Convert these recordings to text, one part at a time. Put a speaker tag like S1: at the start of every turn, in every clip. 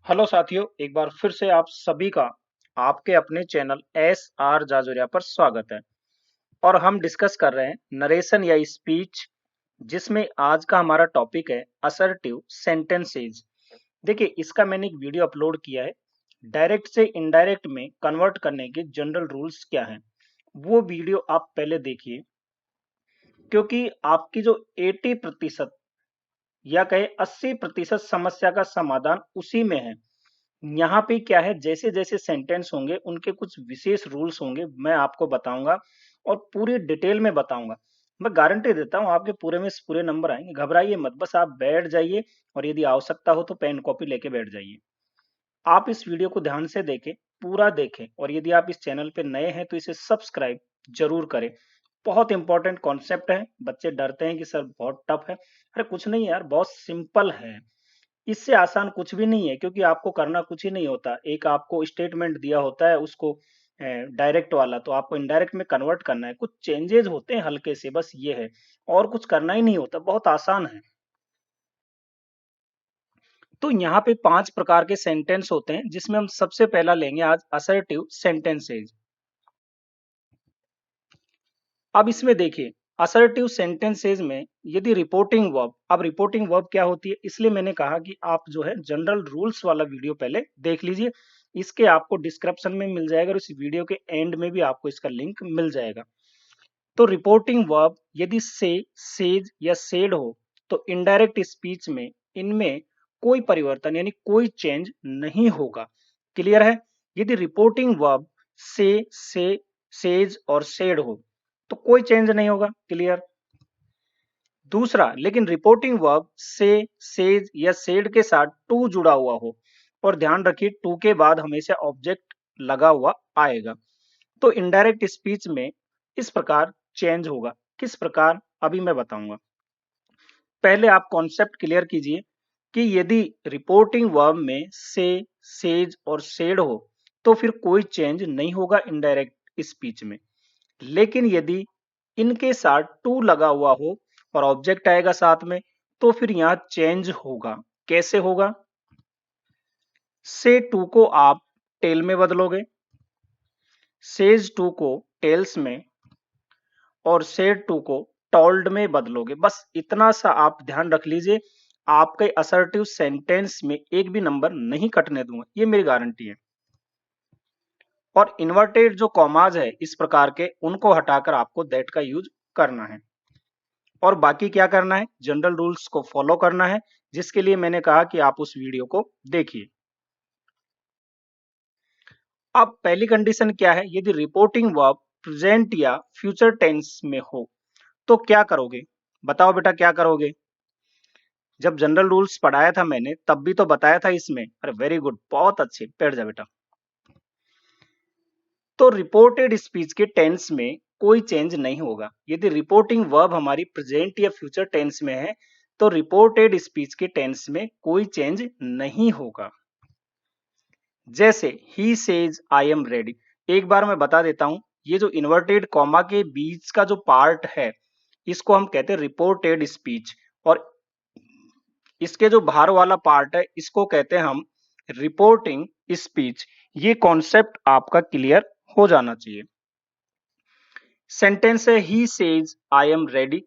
S1: Hello साथियों, एक बार फिर से आप सभी का आपके अपने चैनल एस आर जाजोरिया पर स्वागत है। और हम डिस्कस कर रहे हैं नरेशन या स्पीच, जिसमें आज का हमारा टॉपिक है असर्टिव सेंटेंसेज। देखिए, इसका मैंने एक वीडियो अपलोड किया है, डायरेक्ट से इनडायरेक्ट में कन्वर्ट करने के जनरल रूल्स क्या हैं। वो वीडियो आप पहले देखिए, क्योंकि आपकी जो 80% या कहे 80% समस्या का समाधान उसी में है। यहाँ पे क्या है, जैसे जैसे सेंटेंस होंगे उनके कुछ विशेष रूल्स होंगे, मैं आपको बताऊंगा और पूरी डिटेल में बताऊंगा। मैं गारंटी देता हूँ आपके पूरे में से पूरे नंबर आएंगे। घबराइए मत, बस आप बैठ जाइए और यदि आवश्यकता हो तो पेन कॉपी लेके बैठ जाइए। आप इस वीडियो को ध्यान से देखें, पूरा देखें, और यदि आप इस चैनल पे नए हैं तो इसे सब्सक्राइब जरूर करें। बहुत इंपॉर्टेंट कॉन्सेप्ट है। बच्चे डरते हैं कि सर बहुत टफ है। अरे कुछ नहीं यार, बहुत सिंपल है। इससे आसान कुछ भी नहीं है, क्योंकि आपको करना कुछ ही नहीं होता। एक आपको स्टेटमेंट दिया होता है, उसको डायरेक्ट वाला तो आपको इनडायरेक्ट में कन्वर्ट करना है। कुछ चेंजेस होते हैं हल्के से, बस ये है, और कुछ करना ही नहीं होता। बहुत आसान है। तो यहाँ पे 5 प्रकार के सेंटेंस होते हैं, जिसमें हम सबसे पहला लेंगे आज असर्टिव सेंटेंसेज। अब इसमें देखिए, असर्टिव सेंटेंसेज में यदि रिपोर्टिंग वर्ब, अब रिपोर्टिंग वर्ब क्या होती है, इसलिए मैंने कहा कि आप जो है जनरल रूल्स वाला वीडियो पहले देख लीजिए। इसके आपको डिस्क्रिप्शन में मिल जाएगा और इस वीडियो के एंड में भी आपको इसका लिंक मिल जाएगा। तो रिपोर्टिंग वर्ब यदि से, सेज या सेड हो, तो इनडायरेक्ट स्पीच में इनमें कोई परिवर्तन यानी कोई चेंज नहीं होगा। क्लियर है? यदि रिपोर्टिंग वर्ब से, सेज और सेड हो तो कोई चेंज नहीं होगा। क्लियर? दूसरा, लेकिन रिपोर्टिंग वर्ब से, सेज या सेड के साथ टू जुड़ा हुआ हो, और ध्यान रखिए टू के बाद हमेशा ऑब्जेक्ट लगा हुआ आएगा, तो इनडायरेक्ट स्पीच में इस प्रकार चेंज होगा। किस प्रकार, अभी मैं बताऊंगा। पहले आप कॉन्सेप्ट क्लियर कीजिए कि यदि रिपोर्टिंग वर्ब में से, सेज और सेड हो तो फिर कोई चेंज नहीं होगा इनडायरेक्ट स्पीच में। लेकिन यदि इनके साथ टू लगा हुआ हो और ऑब्जेक्ट आएगा साथ में, तो फिर यहां चेंज होगा। कैसे होगा? से टू को आप टेल में बदलोगे, सेज टू को टेल्स में, और सेड टू को टोल्ड में बदलोगे। बस इतना सा आप ध्यान रख लीजिए। आपके असर्टिव सेंटेंस में एक भी नंबर नहीं कटने दूंगा, ये मेरी गारंटी है। और इन्वर्टेड जो कॉमाज है इस प्रकार के, उनको हटाकर आपको दैट का यूज करना है। और बाकी क्या करना है, जनरल रूल्स को फॉलो करना है, जिसके लिए मैंने कहा कि आप उस वीडियो को देखिए। अब पहली कंडीशन क्या है, यदि रिपोर्टिंग वर्ब प्रेजेंट या फ्यूचर टेंस में हो तो क्या करोगे? बताओ बेटा, क्या करोगे? जब जनरल रूल्स पढ़ाया था मैंने तब भी तो बताया था इसमें। अरे वेरी गुड, बहुत अच्छे, बैठ जा बेटा। तो रिपोर्टेड स्पीच के टेंस में कोई चेंज नहीं होगा। यदि रिपोर्टिंग वर्ब हमारी प्रेजेंट या फ्यूचर टेंस में है तो रिपोर्टेड स्पीच के टेंस में कोई चेंज नहीं होगा। जैसे ही सेज आई एम रेडी। एक बार मैं बता देता हूं, ये जो इन्वर्टेड कॉमा के बीच का जो पार्ट है, इसको हम कहते हैं रिपोर्टेड स्पीच, और इसके जो बाहर वाला पार्ट है इसको कहते हैं हम रिपोर्टिंग स्पीच। ये कॉन्सेप्ट आपका क्लियर हो जाना चाहिए। सेंटेंस है ही सेज आई एम रेडी,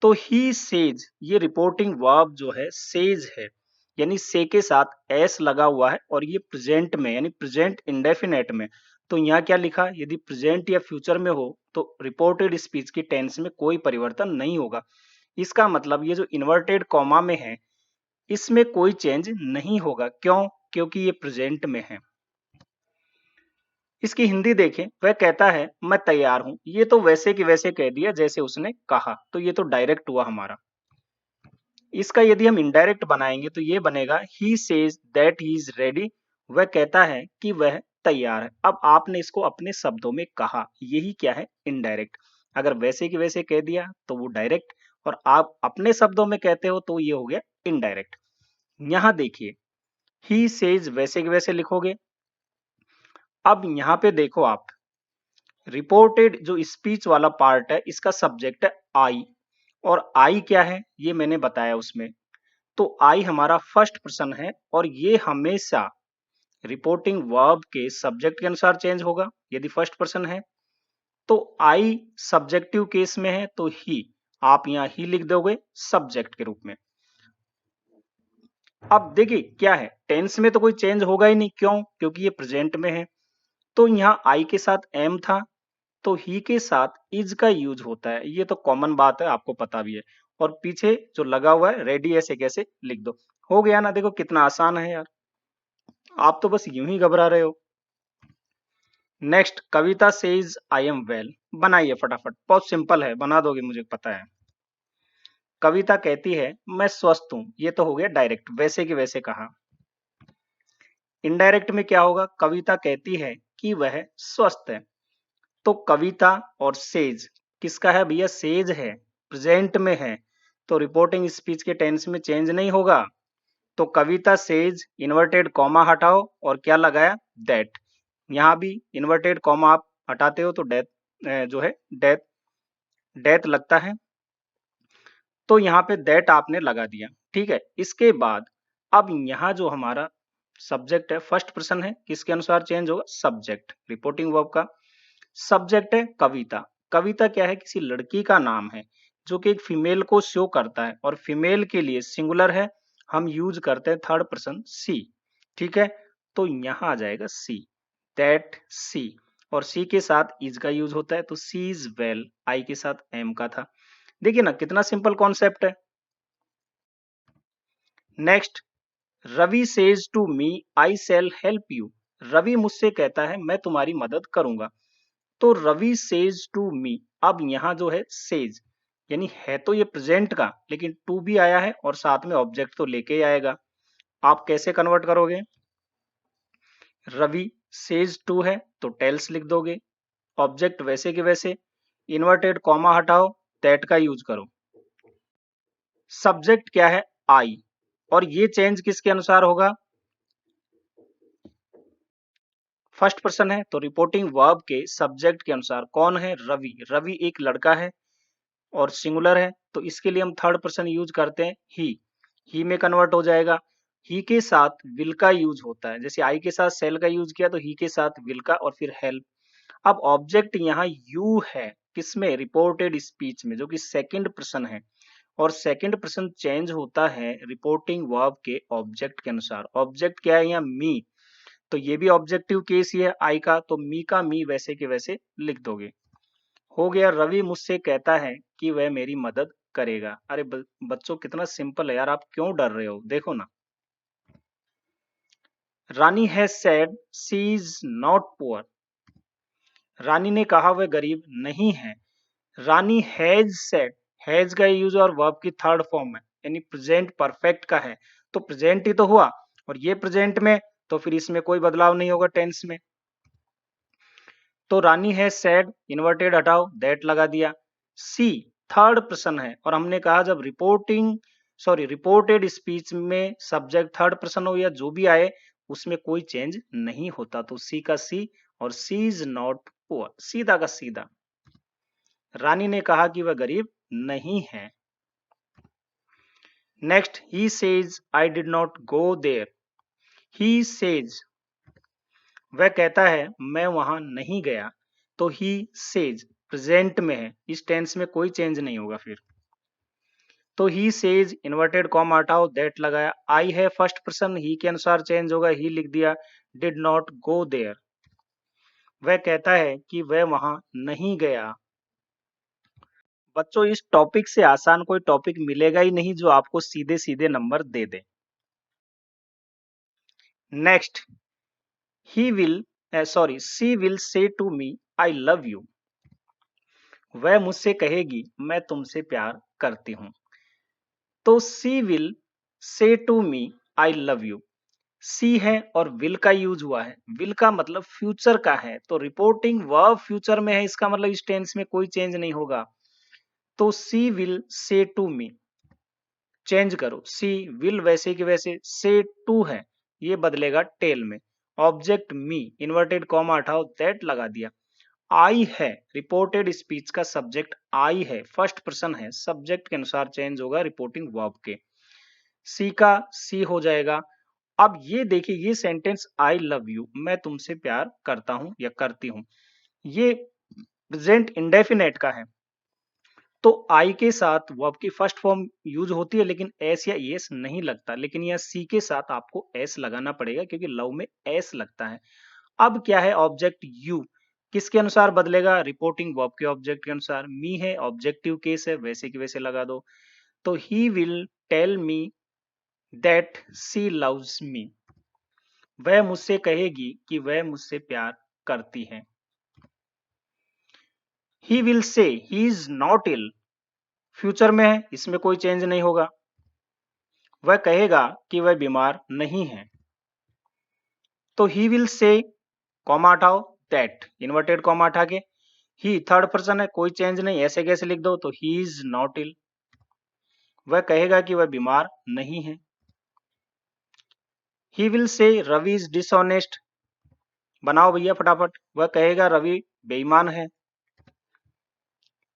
S1: तो ही सेज ये रिपोर्टिंग वर्ब जो है सेज है, यानी से के साथ एस लगा हुआ है, और ये प्रेजेंट में यानी प्रेजेंट इंडेफिनेट में। तो यहाँ क्या लिखा, यदि प्रेजेंट या फ्यूचर में हो तो रिपोर्टेड स्पीच की टेंस में कोई परिवर्तन नहीं होगा। इसका मतलब ये जो इन्वर्टेड कॉमा में है इसमें कोई चेंज नहीं होगा। क्यों? क्योंकि ये प्रेजेंट में है। इसकी हिंदी देखें, वह कहता है मैं तैयार हूं। ये तो वैसे की वैसे कह दिया जैसे उसने कहा, तो ये तो डायरेक्ट हुआ हमारा। इसका यदि हम इनडायरेक्ट बनाएंगे तो ये बनेगा he says that he is ready. वह कहता है कि वह तैयार है। अब आपने इसको अपने शब्दों में कहा, यही क्या है, इनडायरेक्ट। अगर वैसे की वैसे कह दिया तो वो डायरेक्ट, और आप अपने शब्दों में कहते हो तो ये हो गया इनडायरेक्ट। यहां देखिए, ही सेज वैसे के वैसे लिखोगे। अब यहाँ पे देखो आप, रिपोर्टेड जो स्पीच वाला पार्ट है इसका सब्जेक्ट है आई, और आई क्या है ये मैंने बताया उसमें। तो आई हमारा फर्स्ट पर्सन है, और ये हमेशा रिपोर्टिंग वर्ब के सब्जेक्ट के अनुसार चेंज होगा यदि फर्स्ट पर्सन है। तो आई सब्जेक्टिव केस में है तो ही, आप यहां ही लिख दोगे सब्जेक्ट के रूप में। अब देखिए क्या है, टेंस में तो कोई चेंज होगा ही नहीं, क्यों? क्योंकि ये प्रेजेंट में है। तो यहां आई के साथ एम था तो ही के साथ इज का यूज होता है, ये तो कॉमन बात है, आपको पता भी है। और पीछे जो लगा हुआ है रेडी ऐसे कैसे लिख दो, हो गया ना। देखो कितना आसान है यार, आप तो बस यूं ही घबरा रहे हो। Next, Kavita says I am well. बनाइए फटाफट, बहुत सिंपल है, बना दोगे मुझे पता है। कविता कहती है मैं स्वस्थ हूं, ये तो हो गया डायरेक्ट, वैसे की वैसे कहा। इनडायरेक्ट में क्या होगा, कविता कहती है कि वह स्वस्थ है। तो कविता और सेज किसका है भैया, सेज है, प्रेजेंट में है, तो रिपोर्टिंग स्पीच के टेंस में चेंज नहीं होगा। तो कविता सेज, इन्वर्टेड कॉमा हटाओ और क्या लगाया, दैट। यहां भी इन्वर्टेड कॉमा आप हटाते हो तो डेथ जो है डेथ डेथ लगता है, तो यहाँ पे दैट आपने लगा दिया, ठीक है। इसके बाद अब यहाँ जो हमारा सब्जेक्ट है फर्स्ट पर्सन है, किसके अनुसार चेंज होगा, सब्जेक्ट, रिपोर्टिंग वर्ब का। सब्जेक्ट है कविता। कविता क्या है, किसी लड़की का नाम है जो कि एक फीमेल को शो करता है, और फीमेल के लिए सिंगुलर है, हम यूज करते हैं थर्ड पर्सन सी, ठीक है। तो यहां आ जाएगा सी, दैट सी, और सी के साथ इज का यूज होता है, तो सी इज वेल, आई के साथ एम का था। देखिए ना कितना सिंपल कॉन्सेप्ट है। Next, Ravi says to me I shall help you. Ravi मुझसे कहता है मैं तुम्हारी मदद करूंगा। तो रवि सेज टू मी, अब यहाँ जो है सेज, यानी है तो ये प्रेजेंट का, लेकिन टू भी आया है और साथ में ऑब्जेक्ट तो लेके ही आएगा। आप कैसे कन्वर्ट करोगे, रवि सेज टू है तो टेल्स लिख दोगे, ऑब्जेक्ट वैसे के वैसे, इन्वर्टेड कॉमा हटाओ, दैट का यूज करो। सब्जेक्ट क्या है, आई, और ये चेंज किसके अनुसार होगा, फर्स्ट पर्सन है तो रिपोर्टिंग वर्ब के सब्जेक्ट के अनुसार। कौन है, रवि। रवि एक लड़का है और सिंगुलर है, तो इसके लिए हम थर्ड पर्सन यूज करते हैं ही में कन्वर्ट हो जाएगा। ही के साथ विल का यूज होता है, जैसे आई के साथ सेल का यूज किया तो ही के साथ विल का और फिर हेल्प। अब ऑब्जेक्ट यहाँ यू है, किसमें, रिपोर्टेड स्पीच में, जो कि सेकंड पर्सन है, और सेकंड पर्सन चेंज होता है रिपोर्टिंग वर्ब के ऑब्जेक्ट के अनुसार। ऑब्जेक्ट क्या है यहाँ, मी, तो ये भी ऑब्जेक्टिव केस ही है आई का, तो मी का मी वैसे के वैसे लिख दोगे। हो गया, रवि मुझसे कहता है कि वह मेरी मदद करेगा। अरे बच्चों कितना सिंपल है यार, आप क्यों डर रहे हो, देखो ना। Rani has said she is not poor. Rani ने कहा वह गरीब नहीं है। रानी हैज सेड, हैज का यूज और वर्ब की थर्ड फॉर्म है, यानी प्रेजेंट परफेक्ट का है, तो प्रेजेंट ही तो हुआ, और ये प्रेजेंट में, तो फिर इसमें कोई बदलाव नहीं होगा टेंस में। तो रानी है सेड, इन्वर्टेड हटाओ, दैट लगा दिया। सी थर्ड पर्सन है, और हमने कहा जब रिपोर्टेड स्पीच में सब्जेक्ट थर्ड पर्सन हो या जो भी आए उसमें कोई चेंज नहीं होता, तो सी का सी, और सी इज नॉट पुअर, सीधा का सीधा। रानी ने कहा कि वह गरीब नहीं है। Next, he says I did not go there. He says, वह कहता है मैं वहां नहीं गया, तो ही सेज प्रेजेंट में है, इस टेंस में कोई चेंज नहीं होगा फिर। तो ही सेज, इन्वर्टेड कॉमा हटाओ, दैट लगाया। आई है फर्स्ट पर्सन, ही के अनुसार चेंज होगा, ही लिख दिया। डिड नॉट गो देयर, वह कहता है कि वह वहां नहीं गया। बच्चों इस टॉपिक से आसान कोई टॉपिक मिलेगा ही नहीं जो आपको सीधे सीधे नंबर दे दे। Next, he will she will say to me I love you. वह मुझसे कहेगी मैं तुमसे प्यार करती हूँ। तो she will say to me I love you, she है और विल का यूज हुआ है, विल का मतलब फ्यूचर का है, तो रिपोर्टिंग वर्ब फ्यूचर में है, इसका मतलब इस टेंस में कोई चेंज नहीं होगा। तो she will say to me, change करो, सी विल वैसे की वैसे, से टू है ये बदलेगा टेल में। ऑब्जेक्ट मी, इन्वर्टेड कॉमा हटाओ, दैट लगा दिया। आई है, रिपोर्टेड स्पीच का सब्जेक्ट आई है, फर्स्ट पर्सन है, सब्जेक्ट के अनुसार चेंज होगा रिपोर्टिंग वर्ब के। सी का सी हो जाएगा। अब ये देखिए, ये सेंटेंस आई लव यू, मैं तुमसे प्यार करता हूं या करती हूं, ये प्रेजेंट इंडेफिनेट का है। तो आई के साथ वर्ब की फर्स्ट फॉर्म यूज होती है, लेकिन एस या एस नहीं लगता, लेकिन यह सी के साथ आपको एस लगाना पड़ेगा क्योंकि लव में एस लगता है। अब क्या है, ऑब्जेक्ट यू किसके अनुसार बदलेगा, रिपोर्टिंग वर्ब के ऑब्जेक्ट के अनुसार। मी है, ऑब्जेक्टिव केस है, वैसे की वैसे लगा दो। तो he will tell me that she loves me, वह मुझसे कहेगी कि वह मुझसे प्यार करती है। He will say he is not ill, future में है, इसमें कोई चेंज नहीं होगा। वह कहेगा कि वह बीमार नहीं है। तो ही विल से, कॉमा हटाओ, दैट इन्वर्टेड कॉमा हटा के, ही थर्ड पर्सन है, कोई चेंज नहीं, ऐसे कैसे लिख दो, तो ही इज नॉट इल। वह कहेगा कि वह बीमार नहीं है। ही विल से रवि इज डिसऑनेस्ट, बनाओ भैया फटाफट, वह कहेगा रवि बेईमान है।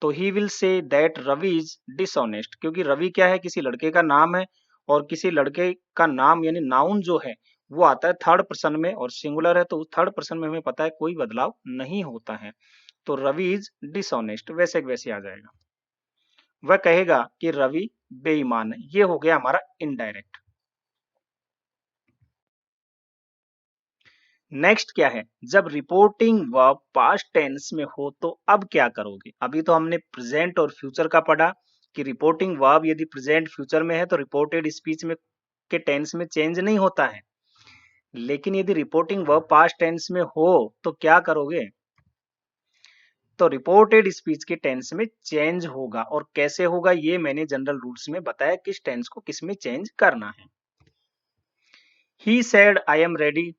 S1: तो he will say that Ravi is dishonest, क्योंकि रवि क्या है, किसी लड़के का नाम है, और किसी लड़के का नाम यानी नाउन जो है वो आता है थर्ड पर्सन में, और सिंगुलर है तो उस थर्ड पर्सन में हमें पता है कोई बदलाव नहीं होता है। तो रवि इज डिसऑनेस्ट वैसे वैसे आ जाएगा। वह कहेगा कि रवि बेईमान है, ये हो गया हमारा इनडायरेक्ट। नेक्स्ट क्या है, जब रिपोर्टिंग वर्ब पास्ट टेंस में हो तो अब क्या करोगे। अभी तो हमने प्रेजेंट और फ्यूचर का पढ़ा कि रिपोर्टिंग वर्ब यदि प्रेजेंट फ्यूचर में है तो रिपोर्टेड स्पीच में के टेंस में चेंज नहीं होता है, लेकिन यदि रिपोर्टिंग वर्ब पास्ट टेंस में हो तो क्या करोगे। तो रिपोर्टेड स्पीच के टेंस में चेंज होगा, और कैसे होगा ये मैंने जनरल रूल्स में बताया, किस टेंस को किस में चेंज करना है। He said I am ready,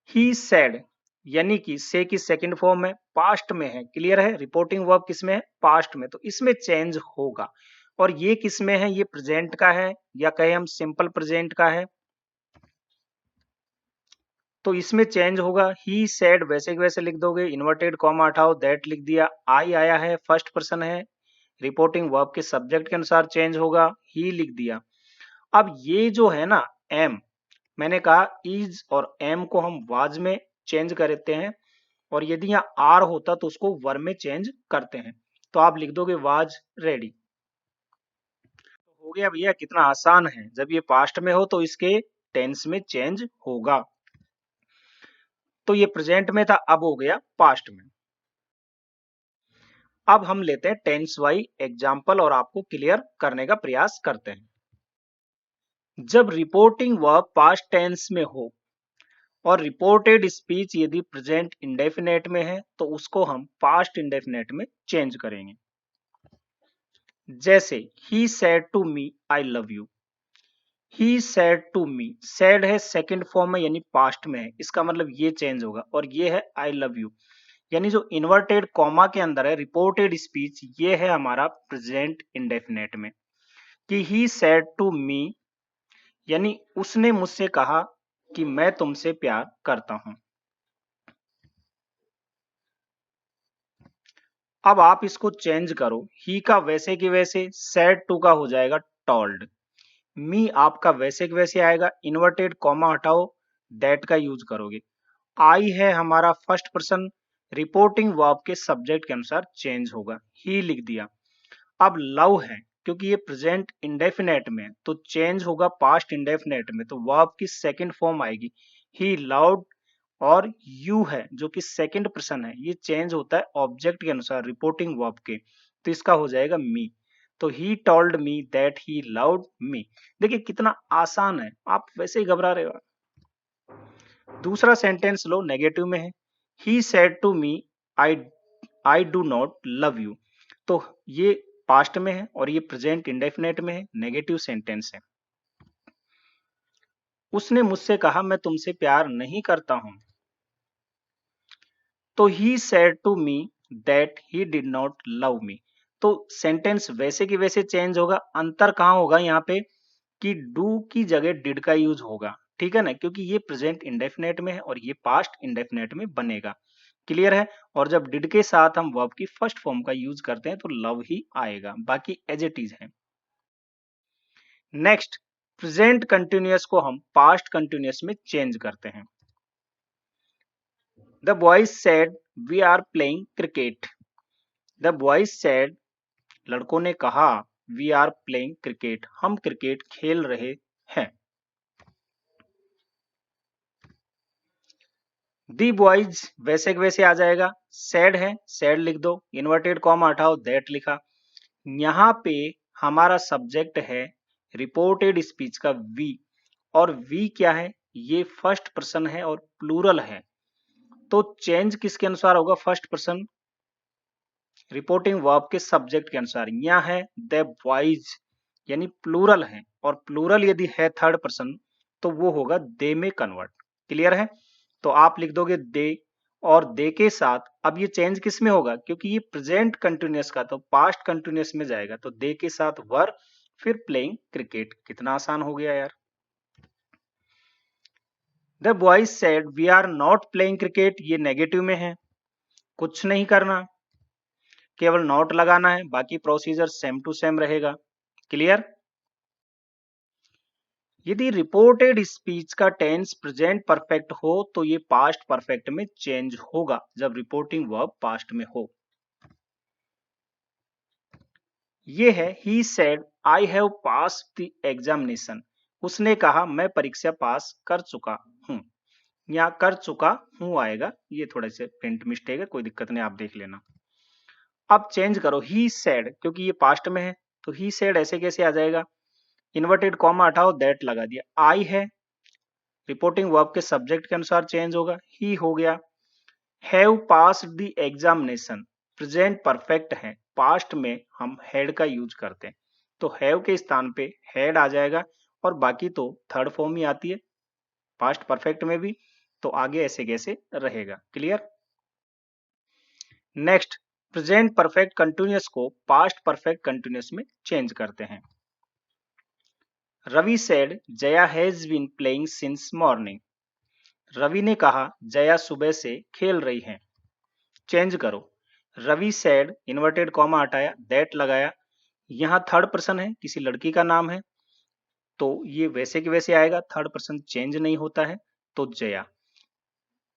S1: he said यानी कि से की सेकंड फॉर्म है, पास्ट में है, क्लियर है, रिपोर्टिंग वर्ब किस में है, पास्ट में, तो इसमें चेंज होगा। और ये किस में है, ये प्रेजेंट का है, या कहे हम सिंपल प्रेजेंट का है, तो इसमें चेंज होगा। ही सेड वैसे के वैसे लिख दोगे, इन्वर्टेड कॉमा हटाओ, दैट लिख दिया। आई आया है, फर्स्ट पर्सन है, रिपोर्टिंग वर्ब के सब्जेक्ट के अनुसार चेंज होगा, ही लिख दिया। अब ये जो है ना एम, मैंने कहा इज और एम को हम वाज में चेंज करते हैं, और यदि यहाँ आर होता तो उसको वर में चेंज करते हैं, तो आप लिख दोगे वाज रेडी। तो हो गया भैया, कितना आसान है, जब ये पास्ट में हो तो इसके टेंस में चेंज होगा। तो ये प्रेजेंट में था, अब हो गया पास्ट में। अब हम लेते हैं टेंस वाई एग्जाम्पल और आपको क्लियर करने का प्रयास करते हैं। जब रिपोर्टिंग वर्ब पास्ट टेंस में हो और रिपोर्टेड स्पीच यदि प्रेजेंट इंडेफिनेट में है तो उसको हम पास्ट इंडेफिनेट में चेंज करेंगे। जैसे he said to me I love you, he said to me, said है सेकंड फॉर्म में यानी पास्ट में है, इसका मतलब ये चेंज होगा, और ये है आई लव यू, यानी जो इन्वर्टेड कॉमा के अंदर है रिपोर्टेड स्पीच, ये है हमारा प्रेजेंट इंडेफिनेट में, कि ही सेड टू मी यानी उसने मुझसे कहा कि मैं तुमसे प्यार करता हूं। अब आप इसको चेंज करो, ही का वैसे की वैसे, सेड टू का हो जाएगा टोल्ड, मी आपका वैसे की वैसे आएगा, इन्वर्टेड कॉमा हटाओ, दैट का यूज करोगे। आई है हमारा फर्स्ट पर्सन, रिपोर्टिंग वर्ब के सब्जेक्ट के अनुसार चेंज होगा, ही लिख दिया। अब लव है, क्योंकि ये प्रेजेंट इंडेफिनेट में है तो चेंज होगा पास्ट इंडेफिनेट में, तो वर्ब की सेकंड फॉर्म आएगी ही लव्ड, और यू है जो कि सेकंड पर्सन है, ये चेंज होता है ऑब्जेक्ट के अनुसार रिपोर्टिंग वर्ब के, तो इसका हो जाएगा मी। तो he told me that he loved me. देखिए कितना आसान है, आप वैसे ही घबरा रहे हो। दूसरा सेंटेंस लो, नेगेटिव में है, he said to me I I do not love you, तो ये पास्ट में है और ये प्रेजेंट इंडेफिनेट में है, नेगेटिव सेंटेंस है। उसने मुझसे कहा मैं तुमसे प्यार नहीं करता हूं, तो he said to me that he did not love me, तो सेंटेंस वैसे की वैसे चेंज होगा, अंतर कहां होगा यहाँ पे कि डू की जगह डिड का यूज होगा, ठीक है ना, क्योंकि ये प्रेजेंट इंडेफिनेट में है और ये पास्ट इंडेफिनेट में बनेगा, क्लियर है। और जब डिड के साथ हम वर्ब की फर्स्ट फॉर्म का यूज करते हैं तो लव ही आएगा, बाकी एज इट इज है। नेक्स्ट, प्रेजेंट कंटिन्यूअस को हम पास्ट कंटिन्यूअस में चेंज करते हैं। The boys said we are playing cricket. The boys said, लड़कों ने कहा, वी आर प्लेइंग क्रिकेट, हम क्रिकेट खेल रहे हैं। दी बॉयज वैसे के वैसे आ जाएगा, सैड है, सैड लिख दो, इन्वर्टेड कॉमा हटाओ, दैट लिखा। यहाँ पे हमारा सब्जेक्ट है रिपोर्टेड स्पीच का वी, और वी क्या है, ये फर्स्ट पर्सन है और प्लूरल है, तो चेंज किसके अनुसार होगा, फर्स्ट पर्सन रिपोर्टिंग वर्ब के सब्जेक्ट के अनुसार। यहाँ है द बॉयज यानी प्लूरल है, और प्लूरल यदि है थर्ड पर्सन तो वो होगा दे में कन्वर्ट। क्लियर है? तो आप लिख दोगे दे, और दे के साथ अब ये चेंज किस में होगा, क्योंकि ये प्रेजेंट कंटिन्यूअस का तो पास्ट कंटिन्यूअस में जाएगा, तो दे के साथ वर, फिर प्लेइंग क्रिकेट। कितना आसान हो गया यार। The boys said we are not playing cricket, ये नेगेटिव में है, कुछ नहीं करना, केवल नॉट लगाना है, बाकी प्रोसीजर सेम टू सेम रहेगा। क्लियर? यदि रिपोर्टेड स्पीच का टेंस प्रेजेंट परफेक्ट हो तो ये पास्ट परफेक्ट में चेंज होगा जब रिपोर्टिंग वर्ब पास्ट में हो। ये है he said I have passed the examination, उसने कहा मैं परीक्षा पास कर चुका हूं। यहाँ कर चुका हूं आएगा, ये थोड़े से प्रिंट मिस्टेक है, कोई दिक्कत नहीं, आप देख लेना। अब चेंज करो, ही सेड, क्योंकि ये पास्ट में है तो ही सेड ऐसे कैसे आ जाएगा, इन्वर्टेड कॉमा हटाओ, दैट लगा दिया। आई है रिपोर्टिंग वर्ब के सब्जेक्ट के अनुसार चेंज होगा, ही हो गया। Have passed the examination present perfect है, पास्ट में हम हैड का यूज करते हैं, तो हैव के स्थान पे हैड आ जाएगा, और बाकी तो थर्ड फॉर्म ही आती है पास्ट परफेक्ट में भी, तो आगे ऐसे कैसे रहेगा। Clear? Next, present perfect continuous को पास्ट परफेक्ट कंटिन्यूअस में चेंज करते हैं। Ravi said Jaya has been playing since morning. Ravi ने कहा जया सुबह से खेल रही है। चेंज करो, रवि सेड, इन्वर्टेड कॉमा हटाया, दैट लगाया। यहाँ थर्ड पर्सन है, किसी लड़की का नाम है, तो ये वैसे के वैसे आएगा, थर्ड पर्सन चेंज नहीं होता है, तो जया।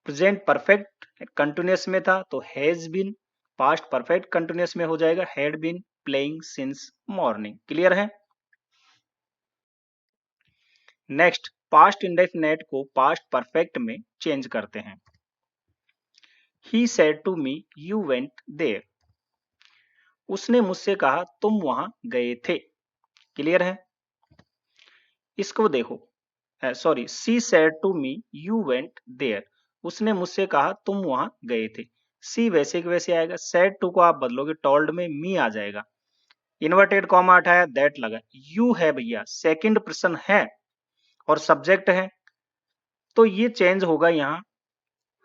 S1: प्रेजेंट परफेक्ट कंटिन्यूअस में था तो has been, past perfect continuous में हो जाएगा had been playing since morning. Clear है? नेक्स्ट, पास्ट इंडेफिनेट को पास्ट परफेक्ट में चेंज करते हैं। He said to me you went there, उसने मुझसे कहा तुम वहां गए थे। क्लियर है? इसको देखो, sorry, she said to me you went there, उसने मुझसे कहा तुम वहां गए थे। सी वैसे के वैसे आएगा, सेड टू को आप बदलोगे टोल्ड में मी आ जाएगा, इन्वर्टेड कॉमा हटाया, दैट लगा। यू है भैया, सेकंड पर्सन है और सब्जेक्ट है, तो ये चेंज होगा यहाँ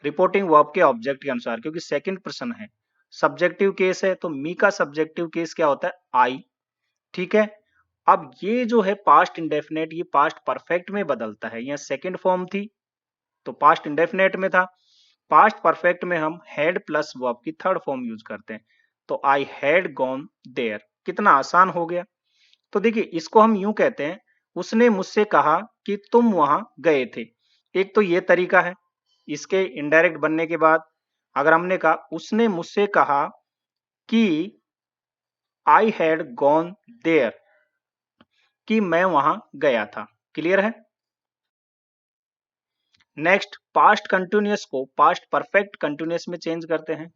S1: रिपोर्टिंग वर्ब के ऑब्जेक्ट के अनुसार, क्योंकि सेकंड पर्सन है, सब्जेक्टिव केस है, तो मी का सब्जेक्टिव केस क्या होता है, आई। ठीक है? अब ये जो है पास्ट इंडेफिनेट, ये पास्ट परफेक्ट में बदलता है, यहाँ सेकंड फॉर्म थी तो पास्ट इंडेफिनेट में था, पास्ट परफेक्ट में हम हैड प्लस वर्ब की थर्ड फॉर्म यूज करते हैं, तो आई हैड गॉन देयर। कितना आसान हो गया। तो देखिए, इसको हम यूं कहते हैं, उसने मुझसे कहा कि तुम वहां गए थे। एक तो ये तरीका है, इसके इनडायरेक्ट बनने के बाद अगर हमने कहा उसने मुझसे कहा कि आई हैड गॉन देयर, कि मैं वहां गया था। क्लियर है? नेक्स्ट, पास्ट कंटिन्यूअस को पास्ट परफेक्ट कंटिन्यूअस में चेंज करते हैं।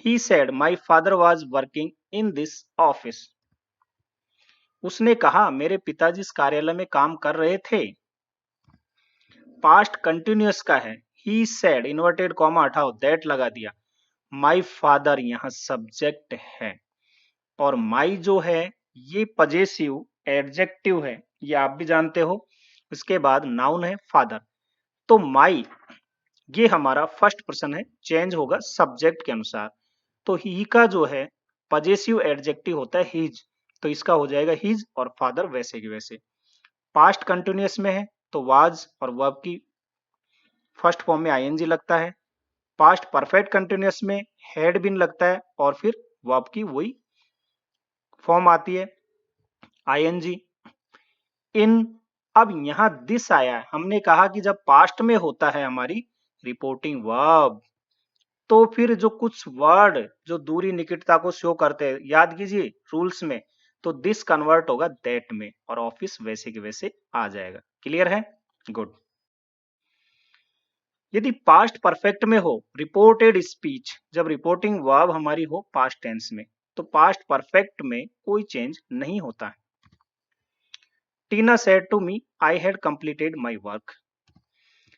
S1: He said my father was working in this office, उसने कहा मेरे पिताजी इस कार्यालय में काम कर रहे थे। पास्ट कंटिन्यूअस का है, ही सेड, इन्वर्टेड कॉमा हटाओ, दैट लगा दिया। माई फादर यहाँ सब्जेक्ट है, और माई जो है ये पजेसिव एडजेक्टिव है, ये आप भी जानते हो। इसके बाद नाउन है फादर, तो माई ये हमारा फर्स्ट पर्सन है, चेंज होगा सब्जेक्ट के अनुसार, तो ही का जो है पजेसिव एडजेक्टिव होता है हिज, तो इसका हो जाएगा हिज, और फादर वैसे के वैसे। पास्ट कंटिन्यूअस में है तो वाज और वर्ब की फर्स्ट फॉर्म में आईएनजी लगता है, पास्ट परफेक्ट कंटिन्यूअस में हैड बीन लगता है, और फिर वर्ब की वही फॉर्म आती है आईएनजी। इन। अब यहाँ दिस आया है, हमने कहा कि जब पास्ट में होता है हमारी रिपोर्टिंग वर्ब, तो फिर जो कुछ वर्ड जो दूरी निकटता को शो करते हैं, याद कीजिए रूल्स में, तो दिस कन्वर्ट होगा दैट में और ऑफिस वैसे के वैसे आ जाएगा। क्लियर है? गुड। यदि पास्ट परफेक्ट में हो रिपोर्टेड स्पीच, जब रिपोर्टिंग वर्ब हमारी हो पास्ट टेंस में, तो पास्ट परफेक्ट में कोई चेंज नहीं होता है। Tina said to me I had completed my work.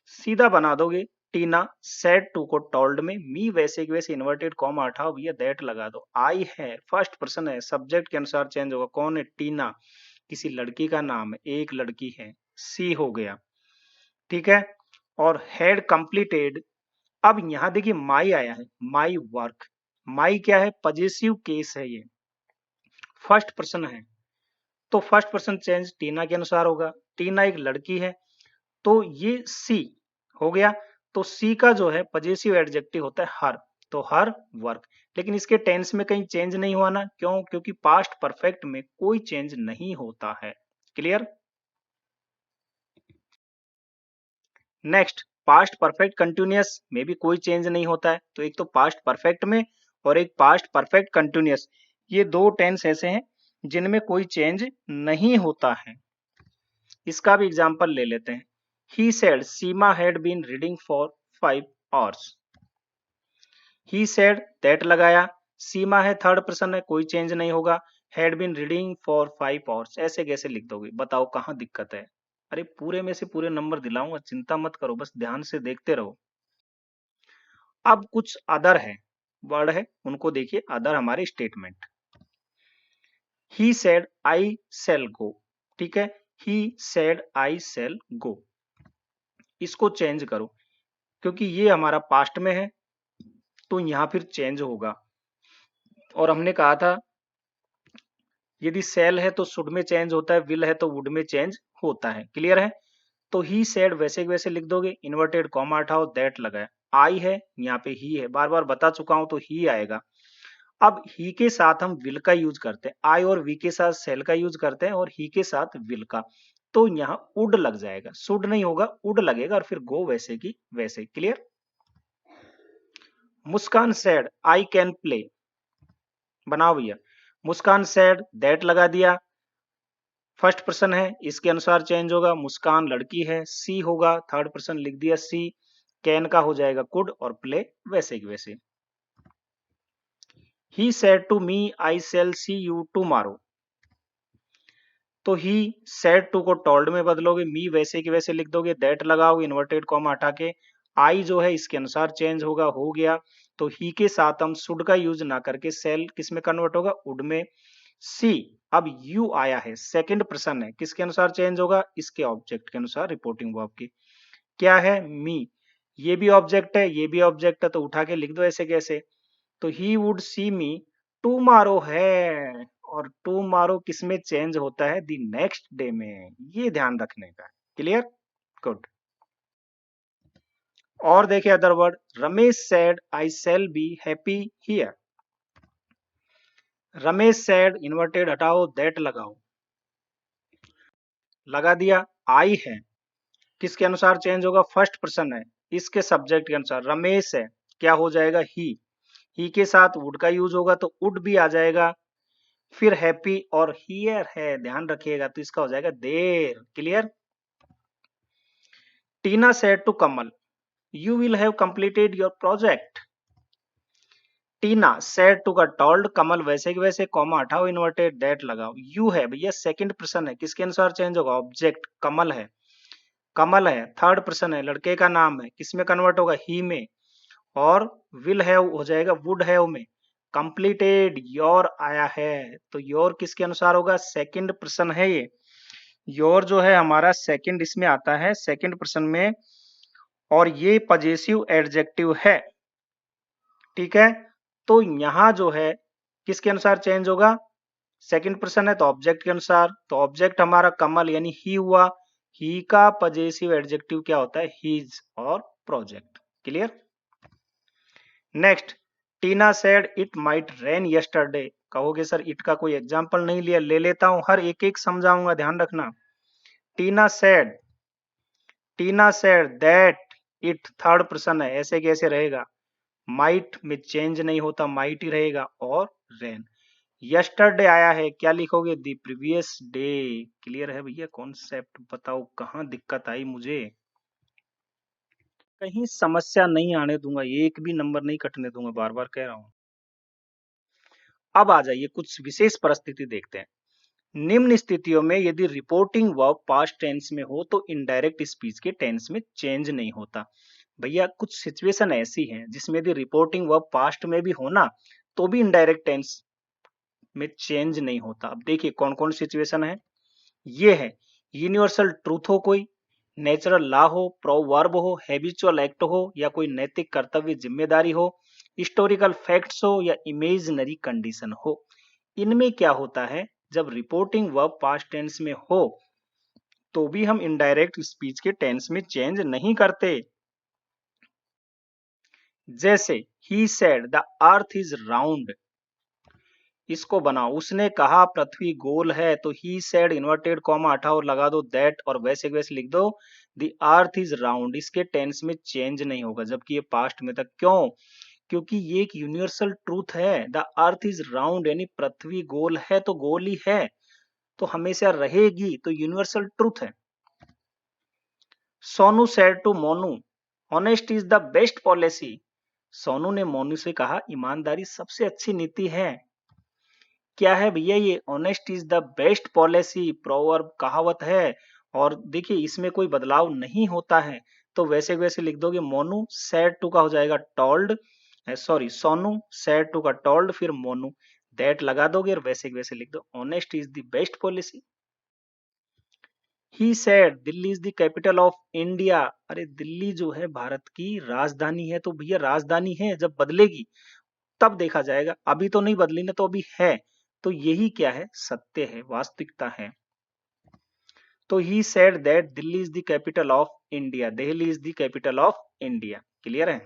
S1: सीधा बना दोगे, टीना सेड टू को टोल्ड में, मी वैसे की वैसे इन्वर्टेड कॉमा हटाओ भैया, दैट लगा दो। आई है फर्स्ट पर्सन है, सब्जेक्ट के अनुसार चेंज होगा। कौन है? टीना, किसी लड़की का नाम है, एक लड़की है। सी हो गया, ठीक है। और हैड कंप्लीटेड, अब यहां देखिए माई आया है, माई वर्क। माई क्या है? पजेसिव केस है, ये फर्स्ट पर्सन है, तो फर्स्ट पर्सन चेंज टीना के अनुसार होगा। टीना एक लड़की है, तो ये सी हो गया। तो सी का जो है पजेसिव एडजेक्टिव होता है हर, तो हर वर्क। लेकिन इसके टेंस में कहीं चेंज नहीं हुआ ना, क्यों? क्योंकि पास्ट परफेक्ट में कोई चेंज नहीं होता है। Clear? Next, past perfect continuous में भी कोई चेंज नहीं होता है। तो एक तो पास्ट परफेक्ट में और एक पास्ट परफेक्ट कंटिन्यूअस, ये दो टेंस ऐसे हैं जिनमें कोई चेंज नहीं होता है। इसका भी एग्जांपल ले लेते हैं। He said Seema had been reading for 5 hours। He said that लगाया, सीमा है थर्ड पर्सन है, कोई चेंज नहीं होगा। Had been reading for 5 hours, ऐसे कैसे लिख दोगे? बताओ कहाँ दिक्कत है? अरे पूरे में से पूरे नंबर दिलाऊंगा, चिंता मत करो, बस ध्यान से देखते रहो। अब कुछ अदर है, वर्ड है, उनको देखिए। अदर हमारे statement, he said I shall go, ठीक है। ही सेड आई सेल गो, इसको चेंज करो, क्योंकि ये हमारा पास्ट में है, तो यहां फिर चेंज होगा। और हमने कहा था यदि सेल है तो शुड में चेंज होता है, विल है तो वुड में चेंज होता है। क्लियर है? तो ही सेड वैसे के वैसे लिख दोगे, इन्वर्टेड कॉमा हटाओ, दैट लगाए। आई है, यहाँ पे ही है, बार बार बता चुका हूं, तो ही आएगा। अब ही के साथ हम विल का यूज करते हैं, आई और वी के साथ सेल का यूज करते हैं, और ही के साथ विल का, तो यहाँ उड लग जाएगा, शुड नहीं होगा, उड लगेगा, और फिर गो वैसे की वैसे। Clear? Muskan said I can play, बनाओ भैया। मुस्कान सेड दैट लगा दिया, फर्स्ट पर्सन है, इसके अनुसार चेंज होगा। मुस्कान लड़की है, सी होगा, थर्ड पर्सन लिख दिया सी। कैन का हो जाएगा कुड, और प्ले वैसे की वैसे। He said to me I shall see you tomorrow, तो ही सेड टू को टोल्ड में बदलोगे, मी वैसे की वैसे लिख दोगे, दैट लगाओगे, इन्वर्टेड कॉमा हटा के। आई जो है इसके अनुसार चेंज होगा, हो गया। तो ही के साथ हम शुड का यूज ना करके सेल किस में कन्वर्ट होगा? वुड में। सी, अब यू आया है, सेकंड पर्सन है, किसके अनुसार चेंज होगा? इसके ऑब्जेक्ट के अनुसार, रिपोर्टिंग वर्ब के। क्या है? मी, ये भी ऑब्जेक्ट है, ये भी ऑब्जेक्ट है, तो उठा के लिख दो ऐसे कैसे। तो he would see me tomorrow है, और टुमारो किस में चेंज होता है? द नेक्स्ट डे में, ये ध्यान रखने का। क्लियर? गुड। और देखिए other word, Ramesh said I shall be happy here. Ramesh said inverted हटाओ, दैट लगाओ, लगा दिया। आई है, किसके अनुसार चेंज होगा? फर्स्ट पर्सन है, इसके सब्जेक्ट के अनुसार। रमेश है, क्या हो जाएगा? ही के साथ वुड का यूज होगा, तो वुड भी आ जाएगा। फिर हैप्पी और हियर है, ध्यान रखिएगा, तो इसका हो जाएगा there. Clear? Tina said to Kamal you will have completed your project. Tina said to का टोल्ड, कमल वैसे के वैसे, कॉमा हटाओ, इन्वर्टेड दैट लगाओ। यू है भैया सेकंड पर्सन है, किसके अनुसार चेंज होगा? ऑब्जेक्ट, कमल है, कमल है, थर्ड पर्सन है, लड़के का नाम है, किसमें कन्वर्ट होगा? ही में। और विल हैव हो जाएगा वुड हैव में। कंप्लीटेड योर आया है, तो योर किसके अनुसार होगा? सेकंड पर्सन है ये। योर जो है हमारा सेकंड इसमें आता है, सेकंड पर्सन में, और ये पजेसिव एडजेक्टिव है, ठीक है। तो यहां जो है किसके अनुसार चेंज होगा? सेकंड पर्सन है तो ऑब्जेक्ट के अनुसार, तो ऑब्जेक्ट हमारा कमल यानी ही हुआ। ही का पजेसिव एडजेक्टिव क्या होता है? हीज और project. Clear? Next, Tina said it might rain yesterday. कहोगे सर इट का कोई एग्जाम्पल नहीं लिया, ले लेता हूं, हर एक एक समझाऊंगा, ध्यान रखना। Tina said, Tina said that it, third person है, ऐसे कैसे रहेगा? माइट में चेंज नहीं होता, माइट ही रहेगा। और रेन, यस्टरडे आया है, क्या लिखोगे? The previous day. क्लियर है भैया कॉन्सेप्ट? बताओ कहाँ दिक्कत आई मुझे? कहीं समस्या नहीं आने दूंगा, एक भी नंबर नहीं कटने दूंगा, बार बार कह रहा हूं। अब आ जाइए कुछ विशेष परिस्थिति देखते हैं। निम्न स्थितियों में यदि रिपोर्टिंग वर्ब पास्ट टेंस में हो तो इनडायरेक्ट स्पीच के टेंस में चेंज नहीं होता। भैया कुछ सिचुएशन ऐसी हैं जिसमें यदि रिपोर्टिंग वर्ब पास्ट में भी हो ना तो भी इनडायरेक्ट टेंस में चेंज नहीं होता। अब देखिए कौन कौन सिचुएशन है। ये है यूनिवर्सल ट्रूथ हो, कोई नेचुरल लॉ हो, प्रोवर्ब हो, हैबिचुअल एक्ट हो, या कोई नैतिक कर्तव्य जिम्मेदारी हो, हिस्टोरिकल फैक्ट्स हो, या इमेजिनरी कंडीशन हो। इनमें क्या होता है, जब रिपोर्टिंग वर्ब पास्ट टेंस में हो तो भी हम इनडायरेक्ट स्पीच के टेंस में चेंज नहीं करते। जैसे he said the earth is round, इसको बनाओ, उसने कहा पृथ्वी गोल है, तो ही सेड इन्वर्टेड कॉमा हटाओ और लगा दो दैट, और वैसे के वैसे लिख दो द अर्थ इज राउंड। इसके टेंस में चेंज नहीं होगा जबकि ये पास्ट में था। क्यों? क्योंकि ये एक यूनिवर्सल ट्रूथ है। द अर्थ इज राउंड यानी पृथ्वी गोल है तो गोल ही है, तो हमेशा रहेगी, तो यूनिवर्सल ट्रूथ है। Sonu said to Monu honest is the best policy, Sonu ने मोनू से कहा ईमानदारी सबसे अच्छी नीति है। क्या है भैया ये? Honest is the best policy, proverb, कहावत है। और देखिए इसमें कोई बदलाव नहीं होता है, तो वैसे वैसे लिख दोगे मोनू सेड टू का हो जाएगा told, sorry Sonu said to का टोल्ड, फिर मोनू दैट लगा दोगे और वैसे वैसे लिख दो honest is the best policy. He said Delhi is the capital of India, अरे दिल्ली जो है भारत की राजधानी है, तो भैया राजधानी है, जब बदलेगी तब देखा जाएगा, अभी तो नहीं बदली ना, तो अभी है, तो यही क्या है? सत्य है, वास्तविकता है। तो he said that Delhi is the capital of India, Delhi is the capital of India. Clear है?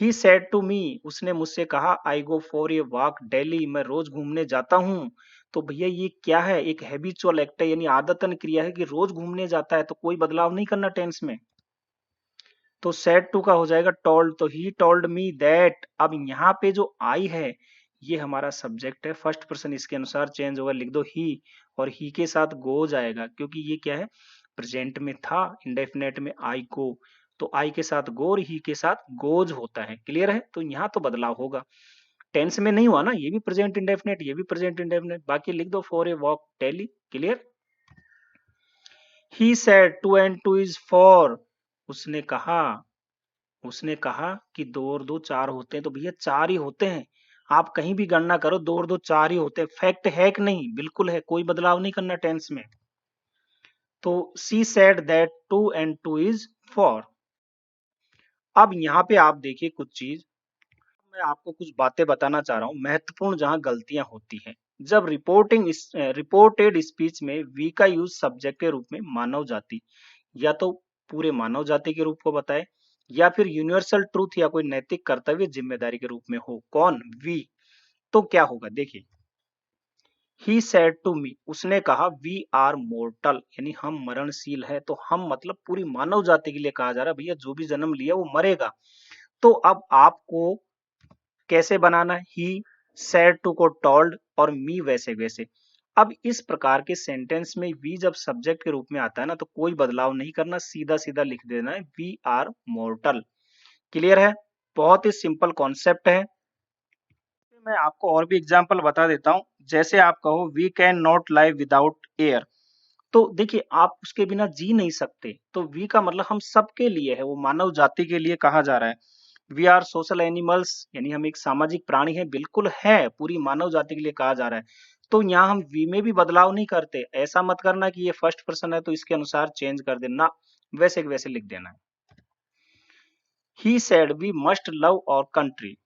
S1: ही सेड टू मी, उसने मुझसे कहा I go for a walk daily, मैं रोज घूमने जाता हूँ। तो भैया ये क्या है? एक हैबिचुअल एक्ट है, यानी आदतन क्रिया है कि रोज घूमने जाता है, तो कोई बदलाव नहीं करना टेंस में। तो सेड टू का हो जाएगा टोल्ड, तो ही टोल्ड मी दैट। अब यहाँ पे जो आई है ये हमारा सब्जेक्ट है, फर्स्ट पर्सन, इसके अनुसार चेंज होगा, लिख दो ही, और ही के साथ गो जाएगा क्योंकि ये क्या है? प्रेजेंट में था, इंडेफिनेट में आई गो, तो आई के साथ गो और ही के साथ गोज होता है। क्लियर है? तो यहाँ तो बदलाव होगा, टेंस में नहीं हुआ ना, ये भी प्रेजेंट इंडेफिनेट, ये भी प्रेजेंट इंडेफिनेट, बाकी लिख दो for a walk daily. Clear? He said two and two is four, उसने कहा, उसने कहा कि दो और दो चार होते हैं, तो भैया चार ही होते हैं, आप कहीं भी गणना करो दो और दो चार ही होते हैं। फैक्ट है कि नहीं? बिल्कुल है, कोई बदलाव नहीं करना टेंस में। तो she said that two and two is four. अब यहाँ पे आप देखिए कुछ चीज, मैं आपको कुछ बातें बताना चाह रहा हूँ महत्वपूर्ण, जहाँ गलतियां होती हैं। जब रिपोर्टेड स्पीच में वी का यूज सब्जेक्ट के रूप में मानव जाति, या तो पूरे मानव जाति के रूप को बताए, या फिर यूनिवर्सल ट्रूथ या कोई नैतिक कर्तव्य जिम्मेदारी के रूप में हो, कौन? वी। तो क्या होगा देखिए, ही सेड टू मी, उसने कहा वी आर मोर्टल, यानी हम मरणशील है, तो हम मतलब पूरी मानव जाति के लिए कहा जा रहा है, भैया जो भी जन्म लिया वो मरेगा। तो अब आपको कैसे बनाना है? ही सेड टू को टोल्ड और मी वैसे वैसे। अब इस प्रकार के सेंटेंस में वी जब सब्जेक्ट के रूप में आता है ना, तो कोई बदलाव नहीं करना, सीधा सीधा लिख देना है वी आर मोर्टल। क्लियर है? बहुत ही सिंपल कॉन्सेप्ट है। मैं आपको और भी एग्जांपल बता देता हूं। जैसे आप कहो we can not live without air, तो देखिए आप उसके बिना जी नहीं सकते, तो वी का मतलब हम सबके लिए है, वो मानव जाति के लिए कहा जा रहा है। वी आर सोशल एनिमल्स, यानी हम एक सामाजिक प्राणी हैं, बिल्कुल है, पूरी मानव जाति के लिए कहा जा रहा है। तो यहाँ हम वी में भी बदलाव नहीं करते, ऐसा मत करना कि ये फर्स्ट पर्सन है तो इसके अनुसार चेंज कर देना, वैसे के वैसे लिख देना है। He said we must love our country,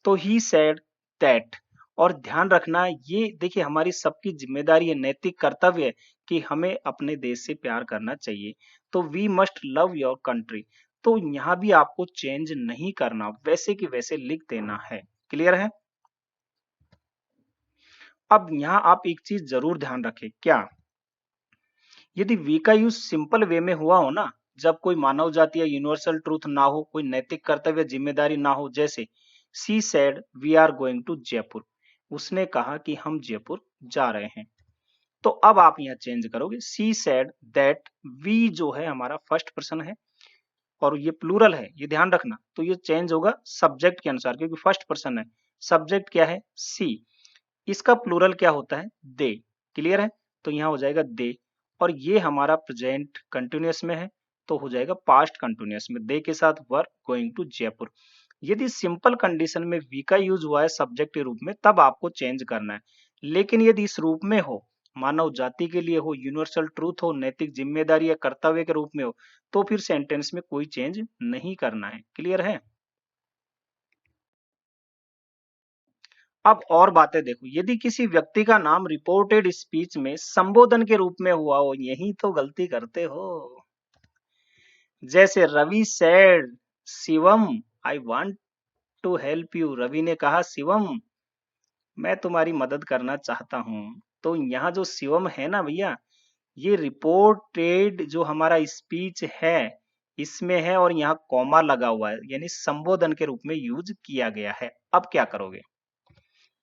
S1: तो ही सेड दैट। और ध्यान रखना ये देखिए हमारी सबकी जिम्मेदारी है, नैतिक कर्तव्य है कि हमें अपने देश से प्यार करना चाहिए। तो we must love your country, तो यहाँ भी आपको चेंज नहीं करना, वैसे की वैसे लिख देना है। क्लियर है? अब यहाँ आप एक चीज जरूर ध्यान रखें, क्या? यदि वी का यूज सिंपल वे में हुआ हो ना, जब कोई मानव जाति या यूनिवर्सल ट्रूथ ना हो, कोई नैतिक कर्तव्य जिम्मेदारी ना हो, जैसे she said we are going to Jaipur, उसने कहा कि हम जयपुर जा रहे हैं। तो अब आप यहाँ चेंज करोगे, सी सेड दैट, वी जो है हमारा फर्स्ट पर्सन है और ये प्लूरल है, ये ध्यान रखना। तो ये चेंज होगा सब्जेक्ट के अनुसार, क्योंकि फर्स्ट पर्सन है। सब्जेक्ट क्या है? सी। इसका प्लूरल क्या होता है? दे। क्लियर है? तो यहाँ हो जाएगा दे, और ये हमारा प्रेजेंट कंटिन्यूअस में है, तो हो जाएगा पास्ट कंटिन्यूअस में, दे के साथ वर गोइंग टू जयपुर। यदि सिंपल कंडीशन में वी का यूज हुआ है सब्जेक्ट के रूप में, तब आपको चेंज करना है। लेकिन यदि इस रूप में हो, मानव जाति के लिए हो, यूनिवर्सल ट्रूथ हो, नैतिक जिम्मेदारी या कर्तव्य के रूप में हो, तो फिर सेंटेंस में कोई चेंज नहीं करना है। क्लियर है? अब और बातें देखो, यदि किसी व्यक्ति का नाम रिपोर्टेड स्पीच में संबोधन के रूप में हुआ हो, यही तो गलती करते हो। जैसे Ravi said Shivam I want to help you, Ravi ने कहा शिवम मैं तुम्हारी मदद करना चाहता हूं। तो यहाँ जो शिवम है ना भैया, ये रिपोर्टेड जो हमारा स्पीच है इसमें है, और यहाँ कॉमा लगा हुआ है, यानी संबोधन के रूप में यूज किया गया है। अब क्या करोगे?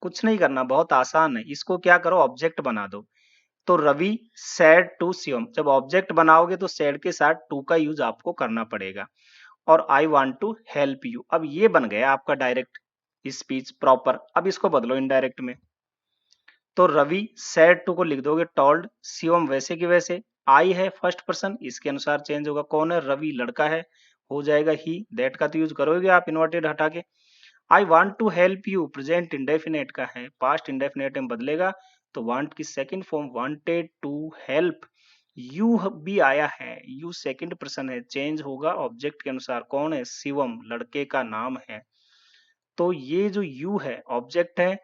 S1: कुछ नहीं करना, बहुत आसान है। इसको क्या करो, ऑब्जेक्ट बना दो। तो रवि सैड टू शिवम, जब ऑब्जेक्ट बनाओगे तो सैड के साथ टू का यूज आपको करना पड़ेगा, और I want to help you, अब ये बन गया आपका डायरेक्ट स्पीच प्रॉपर। अब इसको बदलो इनडायरेक्ट में, तो रवि सैड टू को लिख दोगे टोल्ड शिवम, वैसे की वैसे। आई है फर्स्ट पर्सन, इसके अनुसार चेंज होगा। कौन है? रवि, लड़का है, हो जाएगा ही। दैट का तो यूज करोगे आप इन्वर्टेड हटा के। I want to help you, present indefinite का है, पास्ट इंडेफिनेट में बदलेगा, तो वांट की second form wanted to help. You भी आया है, यू सेकंड पर्सन है, चेंज होगा ऑब्जेक्ट के अनुसार। कौन है? शिवम, लड़के का नाम है। तो ये जो यू है ऑब्जेक्ट है,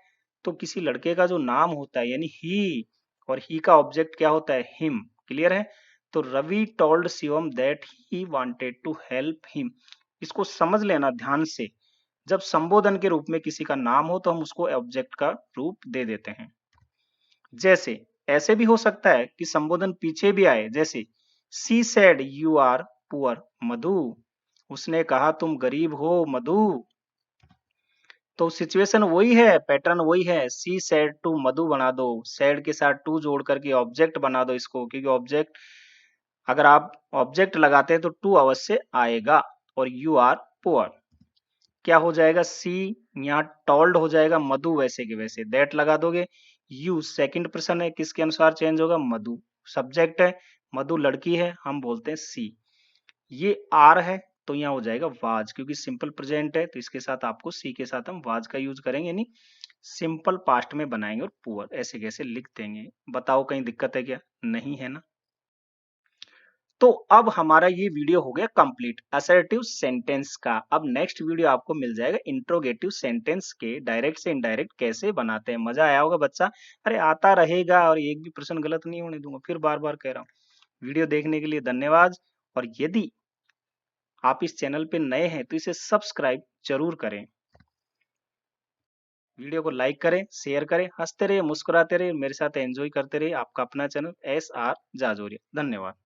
S1: तो किसी लड़के का जो नाम होता है यानी ही, और ही का ऑब्जेक्ट क्या होता है? हिम। क्लियर है? तो Ravi told Shivam that he wanted to help him. इसको समझ लेना ध्यान से, जब संबोधन के रूप में किसी का नाम हो तो हम उसको ऑब्जेक्ट का रूप दे देते हैं। जैसे ऐसे भी हो सकता है कि संबोधन पीछे भी आए, जैसे she said you are poor Madhu, उसने कहा तुम गरीब हो मधु। तो सिचुएशन वही है, पैटर्न वही है, सी सेड टू मधु बना दो, सेड के साथ टू जोड़ करके ऑब्जेक्ट बना दो इसको, क्योंकि ऑब्जेक्ट अगर आप ऑब्जेक्ट लगाते हैं तो टू अवश्य आएगा। और यू आर पुअर क्या हो जाएगा? सी, यहाँ टोल्ड हो जाएगा मधु, वैसे के वैसे। दैट लगा दोगे। यू सेकंड पर्सन है, किसके अनुसार चेंज होगा? मधु। सब्जेक्ट है, मधु लड़की है, हम बोलते हैं सी। ये आर है, तो यहाँ हो जाएगा वाज, क्योंकि सिंपल प्रेजेंट है, तो इसके साथ आपको सी के साथ हम वाज का यूज करेंगे, यानी सिंपल पास्ट में बनाएंगे और पुअर ऐसे कैसे लिख देंगे। बताओ कहीं दिक्कत है क्या? नहीं है ना? तो अब हमारा ये वीडियो हो गया कंप्लीट असर्टिव सेंटेंस का। अब नेक्स्ट वीडियो आपको मिल जाएगा इंट्रोगेटिव सेंटेंस के डायरेक्ट से इनडायरेक्ट कैसे बनाते हैं। मजा आया होगा बच्चा? अरे आता रहेगा, और एक भी प्रश्न गलत नहीं होने दूंगा, फिर बार बार कह रहा हूँ। वीडियो देखने के लिए धन्यवाद, और यदि आप इस चैनल पे नए हैं तो इसे सब्सक्राइब जरूर करें। वीडियो को लाइक करें, शेयर करें, हंसते रहिए, मुस्कुराते रहिए, मेरे साथ एंजॉय करते रहिए। आपका अपना चैनल SR जाजोरिया। धन्यवाद।